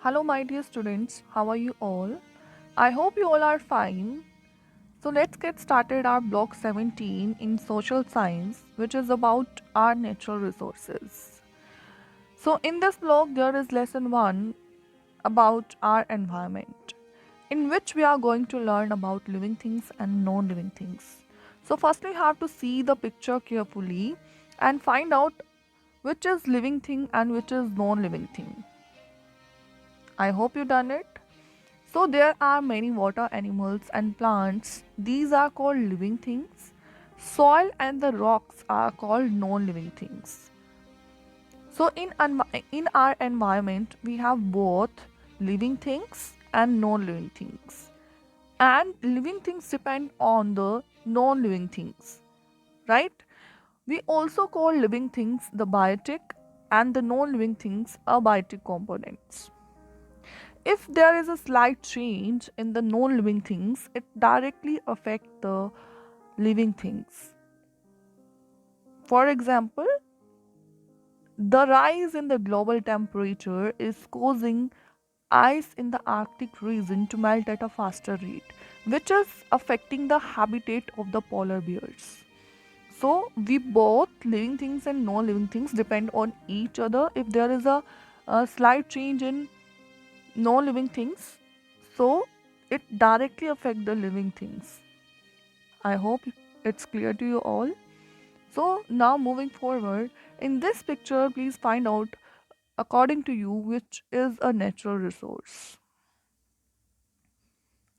Hello, my dear students. How are you all? I hope you all are fine. So, let's get started our block 17 in social science, which is about our natural resources. So, in this block, there is lesson 1 about our environment, in which we are going to learn about living things and non living things. So, first, we have to see the picture carefully and find out which is living thing and which is non living thing. I hope you done it. So there are many water animals and plants. These are called living things. Soil and the rocks are called non-living things. So in our environment we have both living things and non-living things. And living things depend on the non-living things, right? We also call living things the biotic and the non-living things abiotic components. If there is a slight change in the non living things, it directly affects the living things. For example, the rise in the global temperature is causing ice in the Arctic region to melt at a faster rate, which is affecting the habitat of the polar bears. So, we both living things and non living things depend on each other. If there is a slight change in no living things, so it directly affect the living things. I hope it's clear to you all. So now moving forward, in this picture please find out according to you which is a natural resource.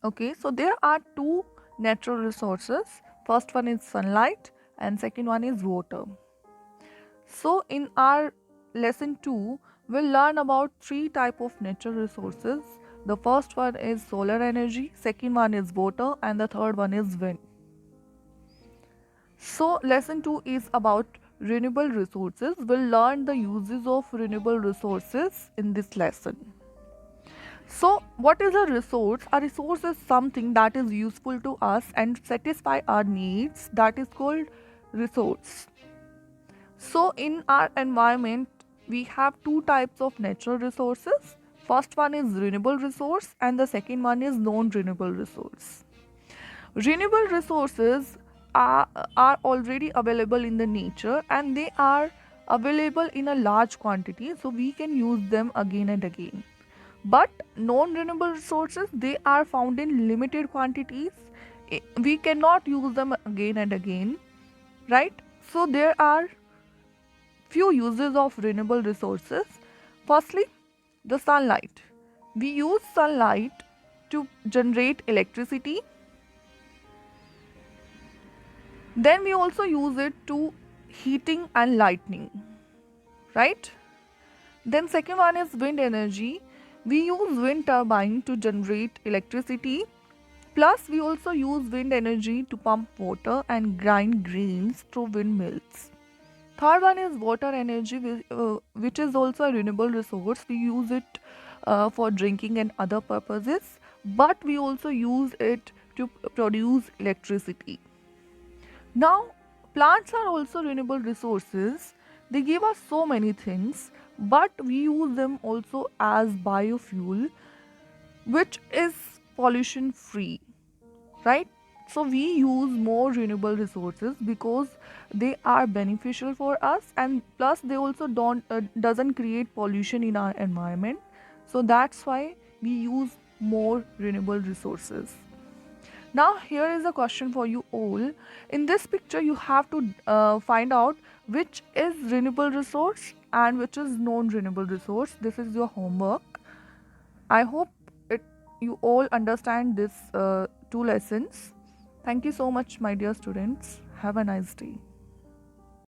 Okay, so there are two natural resources. First one is sunlight and second one is water. So in our lesson 2, we'll learn about three type of natural resources. The first one is solar energy, second one is water, and the third one is wind. So lesson 2 is about renewable resources. We'll learn the uses of renewable resources in this lesson. So what is a resource? A resource is something that is useful to us and satisfy our needs. That is called resource. So, in our environment, we have two types of natural resources. First one is renewable resource, and the second one is non-renewable resource. Renewable resources are already available in the nature and they are available in a large quantity, so we can use them again and again. But non-renewable resources, they are found in limited quantities. We cannot use them again and again, right? So there are few uses of renewable resources. Firstly, the sunlight. We use sunlight to generate electricity. Then we also use it to heating and lighting, right? Then second one is wind energy. We use wind turbine to generate electricity. Plus we also use wind energy to pump water and grind grains through windmills. Third one is water energy, which is also a renewable resource. We use it for drinking and other purposes, but we also use it to produce electricity. Now, plants are also renewable resources. They give us so many things, but we use them also as biofuel, which is pollution free, right? So we use more renewable resources because they are beneficial for us, and plus they also don't doesn't create pollution in our environment. So that's why we use more renewable resources. Now here is a question for you all. In this picture you have to find out which is renewable resource and which is non renewable resource. This is your homework. I hope it you all understand this two lessons. Thank you so much, my dear students. Have a nice day.